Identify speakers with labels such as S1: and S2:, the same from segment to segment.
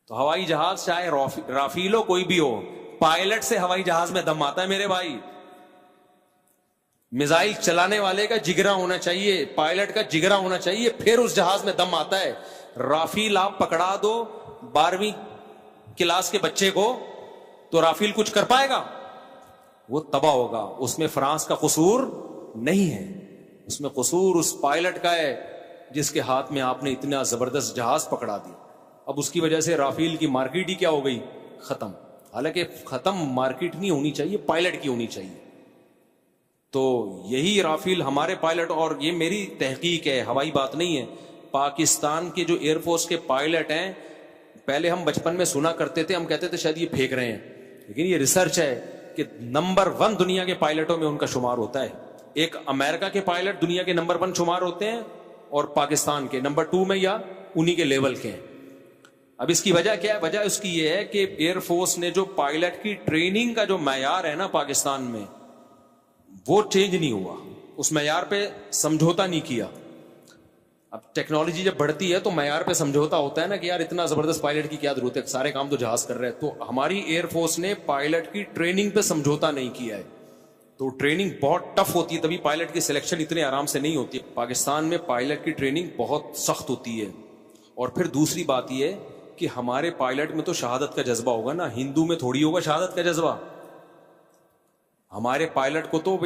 S1: تو ہوائی جہاز چاہے رافیل ہو کوئی بھی ہو، پائلٹ سے ہوائی جہاز میں دم آتا ہے میرے بھائی. میزائل چلانے والے کا جگرا ہونا چاہیے، پائلٹ کا جگرا ہونا چاہیے، پھر اس جہاز میں دم آتا ہے. رافیل آپ پکڑا دو 12ویں کلاس کے بچے کو تو رافیل کچھ کر پائے گا؟ وہ تباہ ہوگا. اس میں فرانس کا قصور نہیں ہے، اس میں قصور اس پائلٹ کا ہے جس کے ہاتھ میں آپ نے اتنا زبردست جہاز پکڑا دیا. اب اس کی وجہ سے رافیل کی مارکیٹ ہی کیا ہو گئی؟ ختم. حالانکہ ختم مارکیٹ نہیں ہونی چاہیے، پائلٹ کی ہونی چاہیے. تو یہی رافیل ہمارے پائلٹ، اور یہ میری تحقیق ہے، ہوائی بات نہیں ہے. پاکستان کے جو ایئر فورس کے پائلٹ ہیں، پہلے ہم بچپن میں سنا کرتے تھے، ہم کہتے تھے شاید یہ پھینک رہے ہیں، لیکن یہ ریسرچ ہے کہ نمبر 1 دنیا کے پائلٹوں میں ان کا شمار ہوتا ہے. ایک امریکہ کے پائلٹ دنیا کے نمبر 1 شمار ہوتے ہیں، اور پاکستان کے نمبر 2 میں یا انہی کے لیول کے ہیں. اب اس کی وجہ کیا ہے؟ وجہ اس کی یہ ہے کہ ایئر فورس نے جو پائلٹ کی ٹریننگ کا جو معیار ہے نا پاکستان میں، وہ چینج نہیں ہوا، اس معیار پہ سمجھوتا نہیں کیا. اب ٹیکنالوجی جب بڑھتی ہے تو معیار پہ سمجھوتا ہوتا ہے نا کہ یار اتنا زبردست پائلٹ کی کیا ضرورت ہے، سارے کام تو جہاز کر رہے ہیں. تو ہماری ایئر فورس نے پائلٹ کی ٹریننگ پہ سمجھوتا نہیں کیا ہے، تو ٹریننگ بہت ٹف ہوتی ہے، تبھی پائلٹ کی سلیکشن اتنے آرام سے نہیں ہوتی. پاکستان میں پائلٹ کی ٹریننگ بہت سخت ہوتی ہے. اور پھر دوسری بات یہ ہے کہ ہمارے پائلٹ میں تو شہادت کا جذبہ ہوگا نا، ہندو میں تھوڑی ہوگا شہادت کا جذبہ. ہمارے پائلٹ کو تو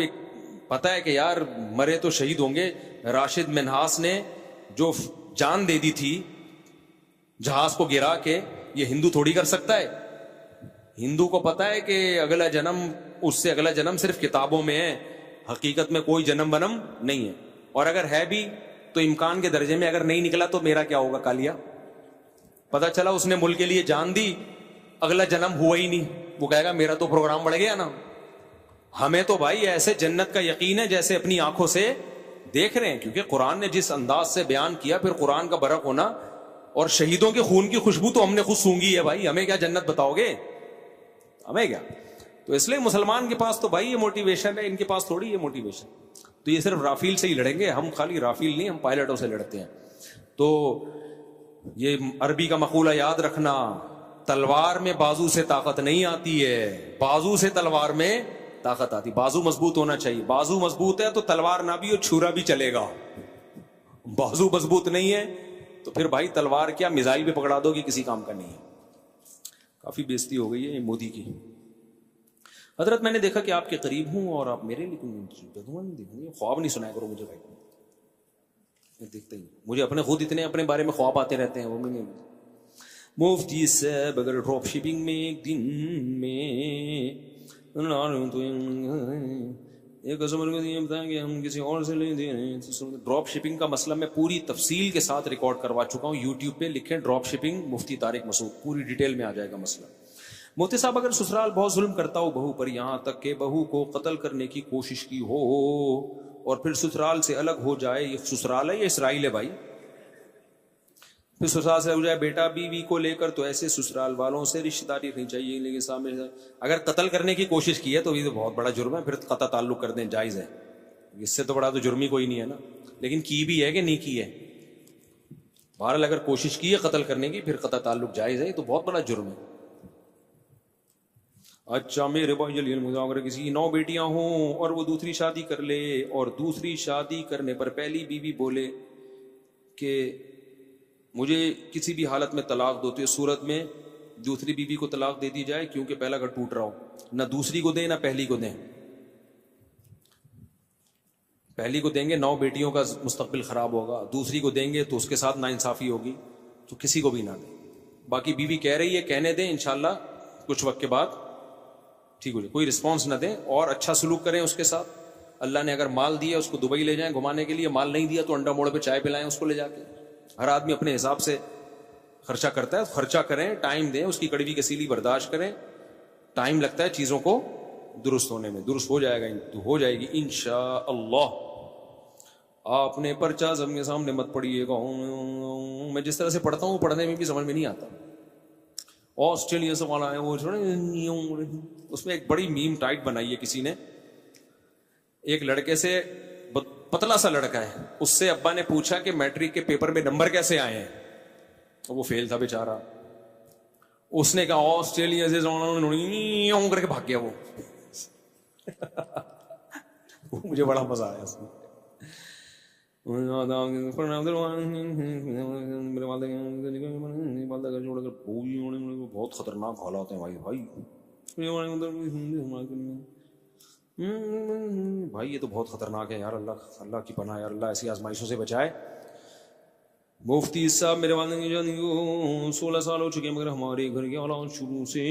S1: پتا ہے کہ یار مرے تو شہید ہوں گے. راشد منہاس نے جو جان دے دی تھی جہاز کو گرا کے، یہ ہندو تھوڑی کر سکتا ہے. ہندو کو پتا ہے کہ اگلا جنم، اس سے اگلا جنم صرف کتابوں میں ہے، حقیقت میں کوئی جنم بنم نہیں ہے. اور اگر ہے بھی تو امکان کے درجے میں، اگر نہیں نکلا تو میرا کیا ہوگا کالیا. پتا چلا اس نے ملک کے لیے جان دی، اگلا جنم ہوا ہی نہیں، وہ کہے گا میرا تو پروگرام بڑھ گیا نا. ہمیں تو بھائی ایسے جنت کا یقین ہے جیسے اپنی آنکھوں سے دیکھ رہے ہیں، کیونکہ قرآن نے جس انداز سے بیان کیا، پھر قرآن کا برق ہونا. اور شہیدوں کے خون کی خوشبو تو ہم نے خود سونگی ہے بھائی، ہمیں کیا جنت بتاؤ گے، ہمیں کیا. تو اس لیے مسلمان کے پاس تو بھائی یہ موٹیویشن ہے، ان کے پاس تھوڑی یہ موٹیویشن. تو یہ صرف رافیل سے ہی لڑیں گے ہم، خالی رافیل نہیں، ہم پائلٹوں سے لڑتے ہیں. تو یہ عربی کا مقولہ یاد رکھنا، تلوار میں بازو سے طاقت نہیں آتی ہے، بازو سے تلوار میں طاقت آتی. بازو مضبوط ہونا چاہیے، بازو مضبوط ہے تو تلوار نہ بھی ہو چھرا بھی چلے گا. بازو مضبوط نہیں ہے تو پھر بھائی تلوار کیا میزائل بھی پکڑا دو گی، کسی کام کا نہیں ہے. کافی بےزتی ہو گئی ہے یہ مودی کی. حضرت میں نے دیکھا کہ آپ کے قریب ہوں اور آپ میرے لیے خواب نہیں سنایا کرو مجھے بھائی، میں دیکھتا ہی مجھے اپنے خود اتنے اپنے بارے میں خواب آتے رہتے ہیں. وہ میں نے مفتی صاحب اگر ڈراپ شپنگ میں ایک دن میں ایک کسٹمر کو یہ بتائیں کہ ہم کسی اور سے لے دے رہے ہیں. ڈراپ شپنگ کا مسئلہ میں پوری تفصیل کے ساتھ ریکارڈ کروا چکا ہوں، یوٹیوب پہ لکھیں ڈراپ شپنگ مفتی طارق مسعود، پوری ڈیٹیل میں آ جائے گا مسئلہ. مفتی صاحب اگر سسرال بہت ظلم کرتا ہو بہو پر، یہاں تک کہ بہو کو قتل کرنے کی کوشش کی ہو اور پھر سسرال سے الگ ہو جائے، یہ سسرال ہے یا اسرائیل ہے بھائی؟ پھر سسرال سے ہو جائے بیٹا بیوی کو لے کر، تو ایسے سسرال والوں سے رشتہ داری رکھنی چاہیے. لیکن سامنے اگر قتل کرنے کی کوشش کی ہے تو یہ تو بہت بڑا جرم ہے، پھر قطع تعلق کر دیں جائز ہے، اس سے تو بڑا تو جرم ہی کوئی نہیں ہے نا. لیکن کی بھی ہے کہ نہیں کی ہے؟ بہرحال اگر کوشش کی ہے قتل کرنے کی، پھر قطع تعلق جائز ہے، یہ تو بہت بڑا جرم ہے. اچھا میرے بھائی جلیل، اگر کسی کی 9 بیٹیاں ہوں اور وہ دوسری شادی کر لے، اور دوسری شادی کرنے پر پہلی بیوی بولے کہ مجھے کسی بھی حالت میں طلاق دو، تو اس صورت میں دوسری بیوی کو طلاق دے دی جائے کیونکہ پہلا گھر ٹوٹ رہا ہو؟ نہ دوسری کو دیں نہ پہلی کو دیں. پہلی کو دیں گے 9 بیٹیوں کا مستقبل خراب ہوگا، دوسری کو دیں گے تو اس کے ساتھ ناانصافی ہوگی، تو کسی کو بھی نہ دیں. باقی بیوی کہہ رہی ہے، کہنے دیں، انشاءاللہ کچھ وقت کے بعد ٹھیک ہو جائے. کوئی رسپانس نہ دیں اور اچھا سلوک کریں اس کے ساتھ. اللہ نے اگر مال دیا اس کو دبئی لے جائیں گھمانے کے لیے، مال نہیں دیا تو انڈا موڑ پہ چائے پلائیں اس کو لے جا کے. ہر آدمی اپنے حساب سے خرچہ کرتا ہے، خرچہ کریں، ٹائم دیں، اس کی کڑوی کسیلی برداشت کریں. ٹائم لگتا ہے چیزوں کو درست ہونے میں، درست ہو جائے گا، تو ہو جائے گی انشاءاللہ. آپ نے پرچہ سب کے سامنے مت پڑھیے گا، میں جس طرح سے پڑھتا ہوں پڑھنے میں بھی سمجھ میں نہیں آتا. آسٹریلیا سے والا ہے وہ، اس میں ایک بڑی میم ٹائٹ بنائی ہے کسی نے. ایک لڑکے سے، پتلا سا لڑکا ہے، اس سے ابا نے پوچھا کہ میٹرک کے پیپر میں نمبر کیسے آئے ہیں؟ وہ فیل تھا بیچارہ. اس نے کہا آسٹریلیا سے کر کے بھاگ گیا وہ مجھے بڑا مزہ آیا اس میں. بہت خطرناک حالات ہیں بھائی بھائی یہ تو بہت خطرناک ہے یار. اللہ کی پناہ یار, اللہ ایسی آزمائشوں سے بچائے. مفتی صاحب میرے والد 16 سال ہو چکے مگر ہمارے گھر کے حالات شروع سے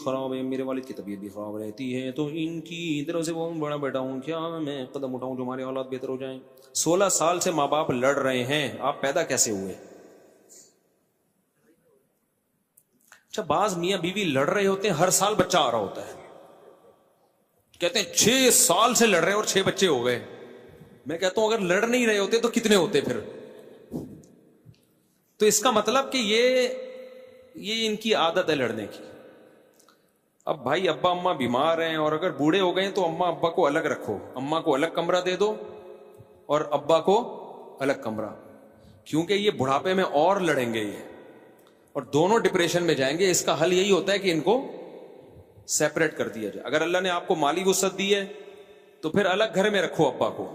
S1: خراب ہے. میرے والد کی طبیعت بھی خراب رہتی ہے تو ان کی طرف سے بہت بڑا بیٹا ہوں, کیا میں قدم اٹھاؤں جو ہمارے حالات بہتر ہو جائیں؟ 16 سال سے ماں باپ لڑ رہے ہیں, آپ پیدا کیسے ہوئے؟ اچھا بعض میاں بیوی لڑ رہے ہوتے ہیں, ہر سال بچہ آ رہا ہوتا ہے, کہتے ہیں 6 سال سے لڑ رہے ہیں اور 6 بچے ہو گئے. میں کہتا ہوں اگر لڑ نہیں رہے ہوتے تو کتنے ہوتے پھر؟ تو اس کا مطلب کہ یہ ان کی عادت ہے لڑنے کی. اب بھائی ابا اماں بیمار ہیں اور اگر بوڑھے ہو گئے تو اماں ابا کو الگ رکھو, اماں کو الگ کمرہ دے دو اور ابا کو الگ کمرہ, کیونکہ یہ بڑھاپے میں اور لڑیں گے یہ اور دونوں ڈپریشن میں جائیں گے. اس کا حل یہی ہوتا ہے کہ ان کو سیپریٹ کر دیا جائے. اگر اللہ نے آپ کو مالی وسعت دی ہے تو پھر الگ گھر میں رکھو ابا کو,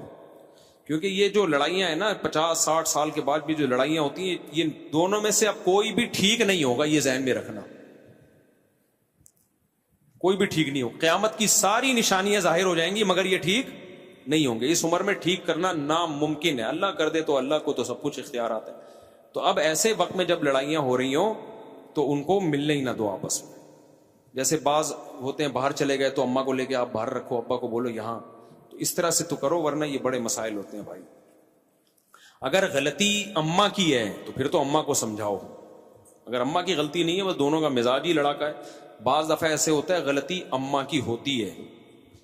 S1: کیونکہ یہ جو لڑائیاں ہیں نا 50-60 سال کے بعد بھی جو لڑائیاں ہوتی ہیں, یہ دونوں میں سے اب کوئی بھی ٹھیک نہیں ہوگا, یہ ذہن میں رکھنا, کوئی بھی ٹھیک نہیں ہو. قیامت کی ساری نشانیاں ظاہر ہو جائیں گی مگر یہ ٹھیک نہیں ہوں گے. اس عمر میں ٹھیک کرنا ناممکن ہے. اللہ کر دے تو اللہ کو تو سب کچھ اختیارات ہے. تو اب ایسے وقت میں جب لڑائیاں ہو رہی ہوں تو ان کو ملنے ہی نہ دو آپس میں. جیسے بعض ہوتے ہیں باہر چلے گئے تو اماں کو لے کے آپ باہر رکھو, ابا کو بولو یہاں, تو اس طرح سے تو کرو, ورنہ یہ بڑے مسائل ہوتے ہیں بھائی. اگر غلطی اماں کی ہے تو پھر تو اماں کو سمجھاؤ. اگر اماں کی غلطی نہیں ہے, بس دونوں کا مزاج ہی لڑا کا ہے. بعض دفعہ ایسے ہوتا ہے غلطی اماں کی ہوتی ہے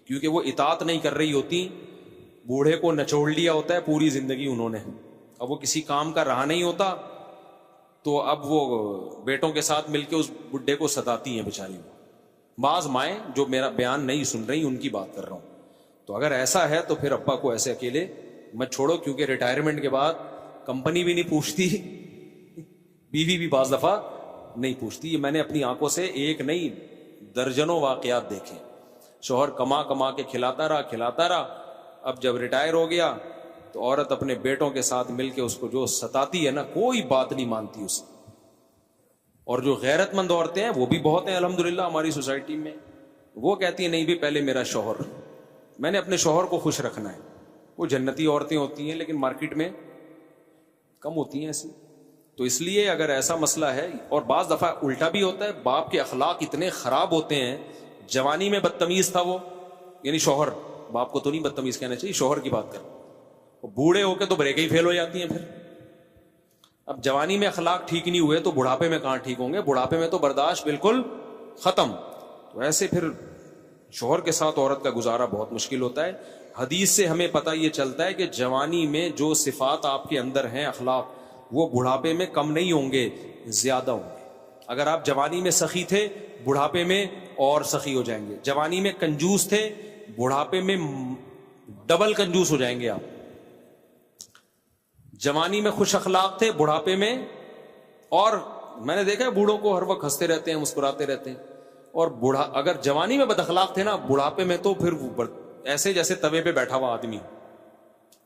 S1: کیونکہ وہ اطاعت نہیں کر رہی ہوتی, بوڑھے کو نچوڑ لیا ہوتا ہے پوری زندگی انہوں نے, اب وہ کسی کام کا رہا نہیں ہوتا تو اب وہ بیٹوں کے ساتھ مل کے اس بڈھے کو ستاتی ہیں بیچاری. بعض مائیں جو میرا بیان نہیں سن رہی ان کی بات کر رہا ہوں. تو اگر ایسا ہے تو پھر ابا کو ایسے اکیلے مت چھوڑو, کیونکہ ریٹائرمنٹ کے بعد کمپنی بھی نہیں پوچھتی, بیوی بھی بعض دفعہ نہیں پوچھتی. یہ میں نے اپنی آنکھوں سے ایک نہیں درجنوں واقعات دیکھے. شوہر کما کما کے کھلاتا رہا, اب جب ریٹائر ہو گیا تو عورت اپنے بیٹوں کے ساتھ مل کے اس کو جو ستاتی ہے نا, کوئی بات نہیں مانتی اسے. اور جو غیرت مند عورتیں ہیں وہ بھی بہت ہیں الحمدللہ ہماری سوسائٹی میں, وہ کہتی ہیں نہیں بھی پہلے میرا شوہر, میں نے اپنے شوہر کو خوش رکھنا ہے. وہ جنتی عورتیں ہوتی ہیں لیکن مارکیٹ میں کم ہوتی ہیں ایسی. تو اس لیے اگر ایسا مسئلہ ہے, اور بعض دفعہ الٹا بھی ہوتا ہے, باپ کے اخلاق اتنے خراب ہوتے ہیں, جوانی میں بدتمیز تھا وہ, یعنی شوہر, باپ کو تو نہیں بدتمیز کہنا چاہیے, شوہر کی بات کر, بوڑھے ہو کے تو بریکیں ہی فیل ہو جاتی ہیں پھر. اب جوانی میں اخلاق ٹھیک نہیں ہوئے تو بڑھاپے میں کہاں ٹھیک ہوں گے, بڑھاپے میں تو برداشت بالکل ختم. تو ایسے پھر شوہر کے ساتھ عورت کا گزارا بہت مشکل ہوتا ہے. حدیث سے ہمیں پتہ یہ چلتا ہے کہ جوانی میں جو صفات آپ کے اندر ہیں اخلاق, وہ بڑھاپے میں کم نہیں ہوں گے, زیادہ ہوں گے. اگر آپ جوانی میں سخی تھے بڑھاپے میں اور سخی ہو جائیں گے, جوانی میں کنجوس تھے بڑھاپے میں ڈبل کنجوس ہو جائیں گے آپ. جوانی میں خوش اخلاق تھے بڑھاپے میں, اور میں نے دیکھا ہے بوڑھوں کو ہر وقت ہنستے رہتے ہیں, مسکراتے رہتے ہیں, اور اگر جوانی میں بد اخلاق تھے نا, بڑھاپے میں تو پھر ایسے جیسے توے پہ بیٹھا ہوا آدمی,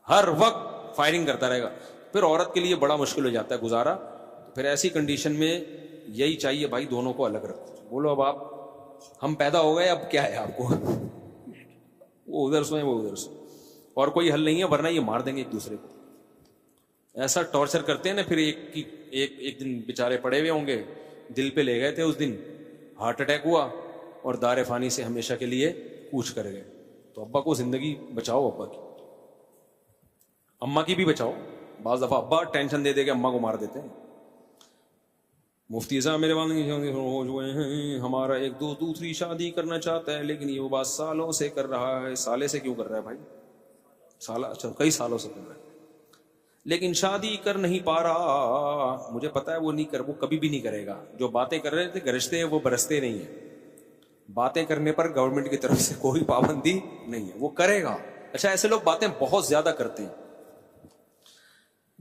S1: ہر وقت فائرنگ کرتا رہے گا. پھر عورت کے لیے بڑا مشکل ہو جاتا ہے گزارا. پھر ایسی کنڈیشن میں یہی چاہیے بھائی دونوں کو الگ رکھو. بولو اب آپ, ہم پیدا ہو گئے, اب کیا ہے آپ کو, وہ ادھر سوئیں وہ ادھر سوئیں, اور کوئی حل نہیں ہے, ورنہ یہ مار دیں گے ایک دوسرے کو. ایسا ٹارچر کرتے ہیں نا, پھر ایک دن بیچارے پڑے ہوئے ہوں گے, دل پہ لے گئے تھے اس دن, ہارٹ اٹیک ہوا اور دار فانی سے ہمیشہ کے لیے کوچ کر گئے. تو ابا کو زندگی بچاؤ, ابا کی, اماں کی بھی بچاؤ. بعض دفعہ ابا ٹینشن دے دے کے اماں کو مار دیتے ہیں. مفتی صاحب میرے والے ہیں, ہمارا ایک دوسری شادی کرنا چاہتا ہے لیکن یہ وہ بات سالوں سے کر رہا ہے. سالے سے کیوں کر رہا ہے بھائی, کئی سالوں سے کر رہا ہے لیکن شادی کر نہیں پا رہا. مجھے پتا ہے وہ کبھی بھی نہیں کرے گا. جو باتیں کر رہے تھے گرجتے ہیں, وہ برستے نہیں ہیں. باتیں کرنے پر گورنمنٹ کی طرف سے کوئی پابندی نہیں ہے, وہ کرے گا. اچھا ایسے لوگ باتیں بہت زیادہ کرتے ہیں.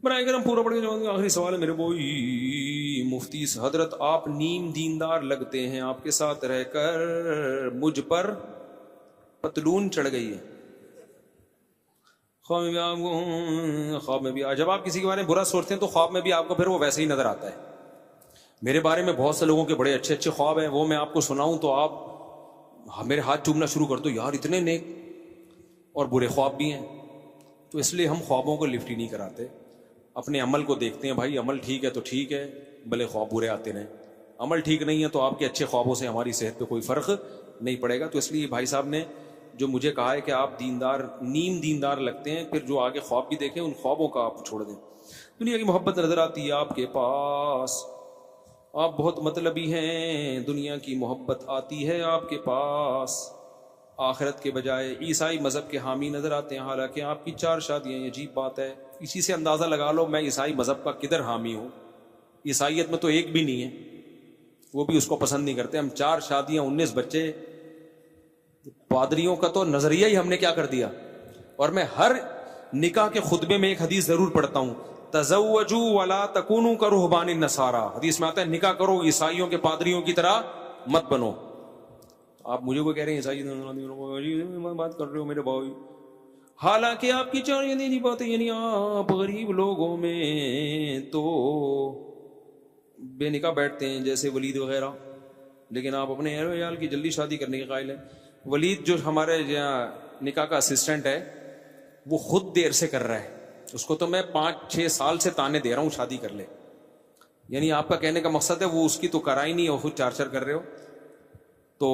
S1: برائے کرم پورا پڑھ کے جواب دیں. آخری سوال ہے میرے بھائی مفتی حضرت، آپ نیم دیندار لگتے ہیں، آپ کے ساتھ رہ کر مجھ پر پتلون چڑھ گئی ہے. خواب میں بھی جب آپ کسی کے بارے میں برا سوچتے ہیں تو خواب میں بھی آپ کو پھر وہ ویسے ہی نظر آتا ہے. میرے بارے میں بہت سے لوگوں کے بڑے اچھے اچھے خواب ہیں، وہ میں آپ کو سناؤں تو آپ میرے ہاتھ چومنا شروع کر دو، یار اتنے نیک. اور برے خواب بھی ہیں. تو اس لیے ہم خوابوں کو لفٹ ہی نہیں کراتے، اپنے عمل کو دیکھتے ہیں. بھائی عمل ٹھیک ہے تو ٹھیک ہے، بھلے خواب برے آتے رہیں. عمل ٹھیک نہیں ہے تو آپ کے اچھے خوابوں سے ہماری صحت پہ کوئی فرق نہیں پڑے گا. تو اس لیے بھائی صاحب نے جو مجھے کہا ہے کہ آپ دیندار نیم دیندار لگتے ہیں، پھر جو آگے خواب بھی دیکھیں ان خوابوں کا آپ چھوڑ دیں. دنیا کی محبت نظر آتی ہے آپ کے پاس، آپ بہت مطلبی ہیں، دنیا کی محبت آتی ہے آپ کے پاس. آخرت کے بجائے عیسائی مذہب کے حامی نظر آتے ہیں، حالانکہ آپ کی 4 شادیاں. یہ عجیب بات ہے. اسی سے اندازہ لگا لو میں عیسائی مذہب کا کدھر حامی ہوں. عیسائیت میں تو ایک بھی نہیں ہے، وہ بھی اس کو پسند نہیں کرتے. ہم 4 شادیاں 19 بچے. پادریوں کا تو نظریہ ہی ہم نے کیا کر دیا. اور میں ہر نکاح کے خطبے میں ایک حدیث ضرور پڑھتا ہوں، تزوجوا ولا تکونوا کرہبان النصارى. حدیث میں آتا ہے نکاح کرو عیسائیوں کے پادریوں کی طرح مت بنو. آپ مجھے کو کہہ رہے ہیں عیسائی بات کر رہے ہو میرے بھائی، حالانکہ آپ کی 4 یعنی باتیں، یعنی آپ غریب لوگوں میں تو بے نکاح بیٹھتے ہیں جیسے ولید وغیرہ، لیکن آپ اپنے اہل ویال کی جلدی شادی کرنے کے قائل ہیں. ولید جو ہمارے نکاح کا اسسٹنٹ ہے وہ خود دیر سے کر رہا ہے، اس کو تو میں 5-6 سال سے تانے دے رہا ہوں شادی کر لے. یعنی آپ کا کہنے کا مقصد ہے وہ اس کی تو کرا ہی نہیں اور خود 4 کر رہے ہو. تو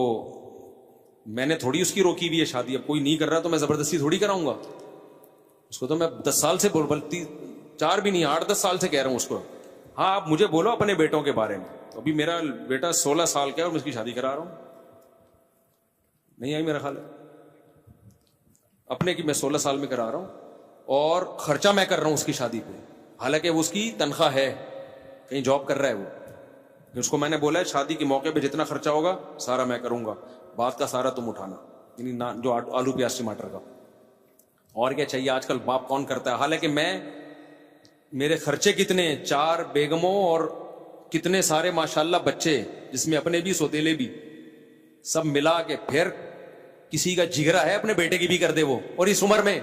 S1: میں نے تھوڑی اس کی روکی ہوئی ہے شادی. اب کوئی نہیں کر رہا تو میں زبردستی تھوڑی کراؤں گا اس کو. تو میں 10 سال سے بلتی 4 بھی نہیں 8-10 سال سے کہہ رہا ہوں اس کو. ہاں آپ مجھے بولو اپنے بیٹوں کے بارے میں. ابھی میرا بیٹا 16 سال کا ہے اور میں اس کی شادی کرا رہا ہوں. نہیں آئی میرا خیال ہے اپنے کی میں 16 سال میں کرا رہا ہوں اور خرچہ میں کر رہا ہوں اس کی شادی پہ. حالانکہ وہ اس کی تنخواہ ہے، کہیں جاب کر رہا ہے وہ. اس کو میں نے بولا ہے شادی کے موقع پہ جتنا خرچہ ہوگا سارا میں کروں گا، بات کا سارا تم اٹھانا، یعنی جو آلو پیاز ٹماٹر کا. اور کیا چاہیے، آج کل باپ کون کرتا ہے. حالانکہ میرے خرچے کتنے، 4 بیگموں اور کتنے سارے ماشاءاللہ بچے، جس میں اپنے بھی سوتیلے بھی، سب ملا کے پھر کسی کا جگرا ہے اپنے بیٹے کی بھی کر دے وہ، اور اس عمر میں.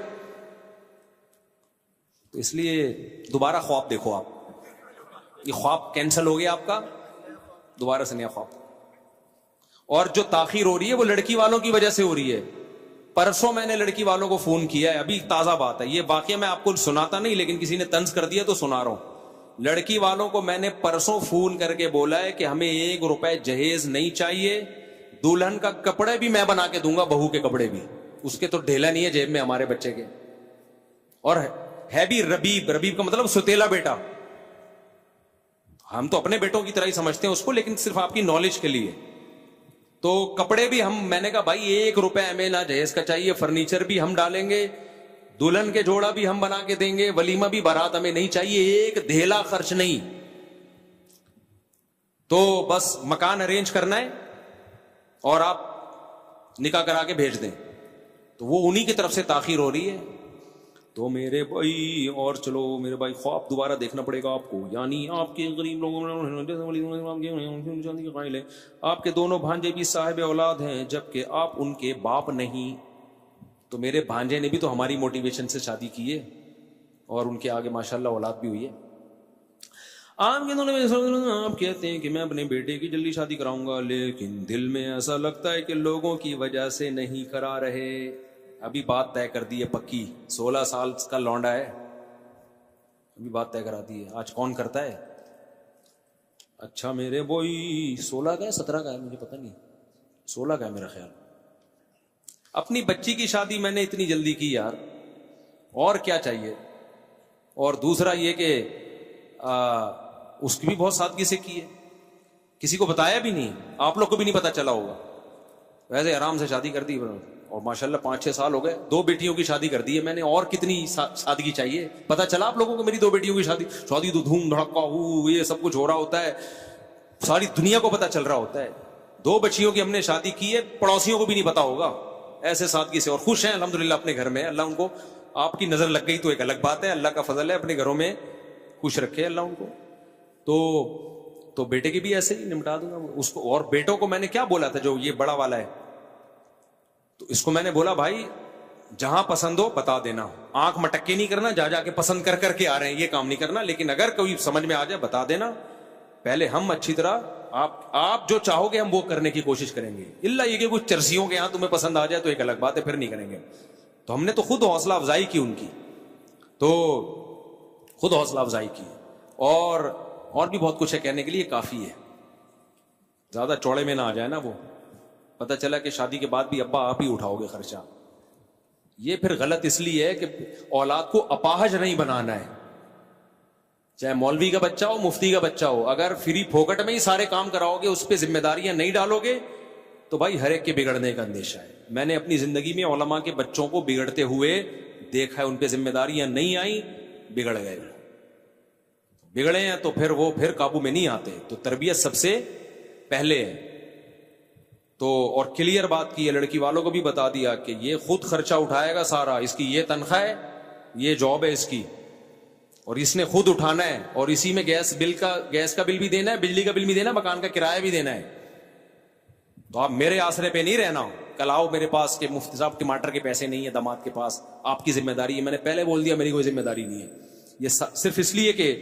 S1: تو اس لیے دوبارہ خواب دیکھو. آپ یہ خواب کینسل ہو گیا آپ کا، دوبارہ سے نیا خواب. اور جو تاخیر ہو رہی ہے وہ لڑکی والوں کی وجہ سے ہو رہی ہے. پرسوں میں نے لڑکی والوں کو فون کیا ہے، ابھی تازہ بات ہے یہ واقعہ، میں آپ کو سناتا نہیں لیکن کسی نے طنز کر دیا تو سنا رہا ہوں. لڑکی والوں کو میں نے پرسوں فون کر کے بولا ہے کہ ہمیں 1 روپے جہیز نہیں چاہیے، دلہن کا کپڑے بھی میں بنا کے دوں گا، بہو کے کپڑے بھی. اس کے تو ڈھیلا نہیں ہے جیب میں ہمارے بچے کے. اور ہے بھی ربیب کا مطلب ستیلا بیٹا. ہم تو اپنے بیٹوں کی طرح ہی سمجھتے ہیں اس کو، لیکن صرف آپ کی نالج کے لیے. تو کپڑے بھی میں نے کہا بھائی 1 روپے ہمیں نہ جہیز کا چاہیے، فرنیچر بھی ہم ڈالیں گے، دلہن کے جوڑا بھی ہم بنا کے دیں گے، ولیمہ بھی بارات ہمیں نہیں چاہیے، 1 دھیلا خرچ نہیں. تو بس مکان ارینج کرنا ہے اور آپ نکاح کرا کے بھیج دیں. تو وہ انہی کی طرف سے تاخیر ہو رہی ہے. تو میرے بھائی اور چلو میرے بھائی خواب دوبارہ دیکھنا پڑے گا آپ کو. یعنی آپ کے غریب لوگوں میں آپ کے دونوں بھانجے بھی صاحب اولاد ہیں جبکہ آپ ان کے باپ نہیں. تو میرے بھانجے نے بھی تو ہماری موٹیویشن سے شادی کی ہے اور ان کے آگے ماشاءاللہ اولاد بھی ہوئی ہے. آپ کے دونوں میں آپ کہتے ہیں کہ میں اپنے بیٹے کی جلدی شادی کراؤں گا، لیکن دل میں ایسا لگتا ہے کہ لوگوں کی وجہ سے نہیں کرا رہے. ابھی بات طے کر دی ہے پکی، 16 سال کا لونڈا ہے، ابھی بات طے کرا دی ہے. آج کون کرتا ہے؟ اچھا میرے بوئی 16 کا ہے 17 کا ہے مجھے پتہ نہیں، 16 کا ہے میرا خیال. اپنی بچی کی شادی میں نے اتنی جلدی کی یار، اور کیا چاہیے. اور دوسرا یہ کہ اس کی بھی بہت سادگی سے کی ہے، کسی کو بتایا بھی نہیں، آپ لوگ کو بھی نہیں پتا چلا ہوگا، ویسے آرام سے شادی کر دی. اور ماشاءاللہ 5-6 سال ہو گئے، 2 بیٹیوں کی شادی کر دی ہے میں نے. اور کتنی سادگی چاہیے. پتا چلا آپ لوگوں کو میری 2 بیٹیوں کی شادی تو دھوم دھڑکا یہ سب کچھ ہو رہا ہوتا ہے، ساری دنیا کو پتا چل رہا ہوتا ہے. 2 بچیوں کی ہم نے شادی کی ہے، پڑوسیوں کو بھی نہیں پتا ہوگا، ایسے سادگی سے. اور خوش ہیں الحمدللہ اپنے گھر میں. اللہ ان کو، آپ کی نظر لگ گئی تو ایک الگ بات ہے، اللہ کا فضل ہے، اپنے گھروں میں خوش رکھے اللہ ان کو. تو بیٹے کی بھی ایسے ہی نمٹا دوں گا اس کو. اور بیٹوں کو میں نے کیا بولا تھا, جو یہ بڑا والا ہے, تو اس کو میں نے بولا بھائی جہاں پسند ہو بتا دینا, آنکھ مٹکے نہیں کرنا, جا کے پسند کر کے آ رہے ہیں, یہ کام نہیں کرنا, لیکن اگر کوئی سمجھ میں آ جائے بتا دینا. پہلے ہم اچھی طرح آپ جو چاہو گے ہم وہ کرنے کی کوشش کریں گے, اللہ یہ کہ کچھ چرسیوں کے یہاں تمہیں پسند آ جائے تو ایک الگ بات ہے, پھر نہیں کریں گے. تو ہم نے تو خود حوصلہ افزائی کی ان کی, تو خود حوصلہ افزائی کی. اور بھی بہت کچھ ہے کہنے کے لیے, کافی ہے, زیادہ چوڑے میں نہ آ جائے نا. وہ پتہ چلا کہ شادی کے بعد بھی ابا آپ ہی اٹھاؤ گے خرچہ. یہ پھر غلط اس لیے ہے کہ اولاد کو اپاہج نہیں بنانا ہے, چاہے مولوی کا بچہ ہو مفتی کا بچہ ہو, اگر فری پھوکٹ میں ہی سارے کام کراؤ گے, اس پہ ذمہ داریاں نہیں ڈالو گے, تو بھائی ہر ایک کے بگڑنے کا اندیشہ ہے. میں نے اپنی زندگی میں علماء کے بچوں کو بگڑتے ہوئے دیکھا ہے, ان پہ ذمہ داریاں نہیں آئیں, بگڑ گئے. بگڑے ہیں تو پھر قابو میں نہیں آتے. تو تربیت سب سے پہلے ہے. تو اور کلیئر بات کی ہے, لڑکی والوں کو بھی بتا دیا کہ یہ خود خرچہ اٹھائے گا سارا, اس کی یہ تنخواہ ہے, یہ جاب ہے اس کی, اور اس نے خود اٹھانا ہے, اور اسی میں گیس کا بل بھی دینا ہے, بجلی کا بل بھی دینا ہے, مکان کا کرایہ بھی دینا ہے. تو آپ میرے آسرے پہ نہیں رہنا, کل آؤ میرے پاس کہ مفتی صاحب ٹماٹر کے پیسے نہیں ہیں داماد کے پاس, آپ کی ذمہ داری ہے. میں نے پہلے بول دیا میری کوئی ذمہ داری نہیں ہے. یہ صرف اس لیے کہ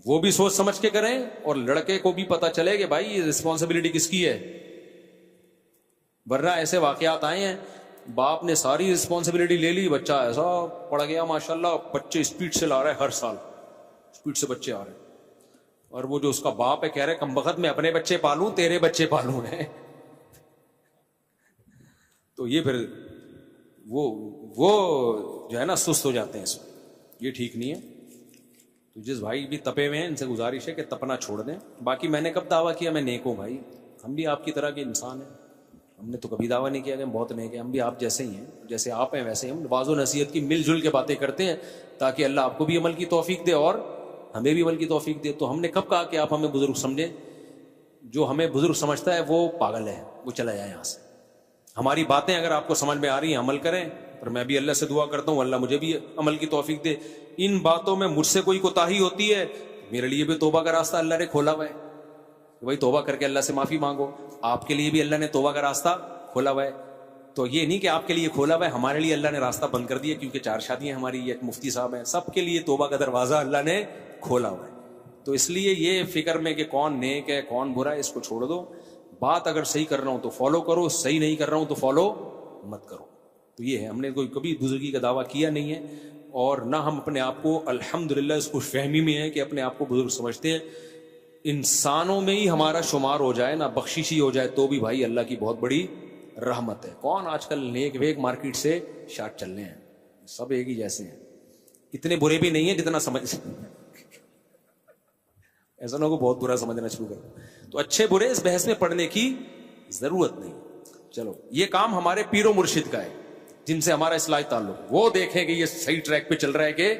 S1: وہ بھی سوچ سمجھ کے کریں, اور لڑکے کو بھی پتا چلے کہ بھائی یہ رسپانسبلٹی کس کی ہے. ورنہ ایسے واقعات آئے ہیں, باپ نے ساری رسپانسبلٹی لے لی, بچہ ایسا پڑ گیا ماشاءاللہ, بچے اسپیڈ سے لا رہے, ہر سال اسپیڈ سے بچے آ رہے ہیں, اور وہ جو اس کا باپ ہے کہہ رہے کم بخت میں اپنے بچے پالوں تیرے بچے پالوں ہیں. تو یہ پھر وہ جو ہے نا سست ہو جاتے ہیں اس میں, یہ ٹھیک نہیں ہے. تو جس بھائی بھی تپے ہوئے ہیں ان سے گزارش ہے کہ تپنا چھوڑ دیں. باقی میں نے کب دعویٰ کیا میں نیک ہوں بھائی, ہم بھی آپ کی طرح کے انسان ہیں, ہم نے تو کبھی دعویٰ نہیں کیا کہ ہم بہت نیک ہیں. ہم بھی آپ جیسے ہی ہیں, جیسے آپ ہیں ویسے ہم واضح و نصیحت کی مل جل کے باتیں کرتے ہیں, تاکہ اللہ آپ کو بھی عمل کی توفیق دے اور ہمیں بھی عمل کی توفیق دے. تو ہم نے کب کہا کہ آپ ہمیں بزرگ سمجھیں؟ جو ہمیں بزرگ سمجھتا ہے وہ پاگل ہے, وہ چلا جائے یہاں سے. ہماری باتیں اگر آپ کو سمجھ میں آ رہی ہیں عمل کریں, اور میں بھی اللہ سے دعا کرتا ہوں اللہ مجھے بھی عمل کی توفیق دے. ان باتوں میں مجھ سے کوئی کوتاہی ہوتی ہے, میرے لیے بھی توبہ کا راستہ اللہ نے کھولا ہوا ہے, بھائی توبہ کر کے اللہ سے معافی مانگو. آپ کے لیے بھی اللہ نے توبہ کا راستہ کھولا ہوا ہے. تو یہ نہیں کہ آپ کے لیے کھولا ہوا ہے, ہمارے لیے اللہ نے راستہ بند کر دیا کیونکہ 4 شادیاں ہماری, ایک مفتی صاحب ہیں, سب کے لیے توبہ کا دروازہ اللہ نے کھولا ہوا ہے. تو اس لیے یہ فکر میں کہ کون نیک ہے کون برا ہے اس کو چھوڑ دو. بات اگر صحیح کر رہا ہوں تو فالو کرو, صحیح نہیں کر رہا ہوں تو فالو مت کرو. تو یہ ہے, ہم نے کوئی کبھی بزرگی کا دعویٰ کیا نہیں ہے, اور نہ ہم اپنے آپ کو الحمدللہ اس کو فہمی میں ہے کہ اپنے آپ کو بزرگ سمجھتے ہیں. انسانوں میں ہی ہمارا شمار ہو جائے نا, بخشش ہی ہو جائے, تو بھی بھائی اللہ کی بہت بڑی رحمت ہے. کون آج کل نیک ویک مارکیٹ سے شارٹ چل رہے ہیں, سب ایک ہی جیسے ہیں, اتنے برے بھی نہیں ہیں جتنا سمجھ ایسا نہ ہو بہت برا سمجھنا شروع کر. تو اچھے برے اس بحث میں پڑھنے کی ضرورت نہیں. چلو یہ کام ہمارے پیر و مرشد کا ہے جن سے ہمارا اصلاحی تعلق, وہ دیکھیں کہ یہ صحیح ٹریک پہ چل رہا ہے کہ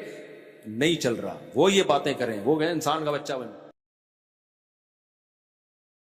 S1: نہیں چل رہا, وہ یہ باتیں کریں, وہ انسان کا بچہ بنے.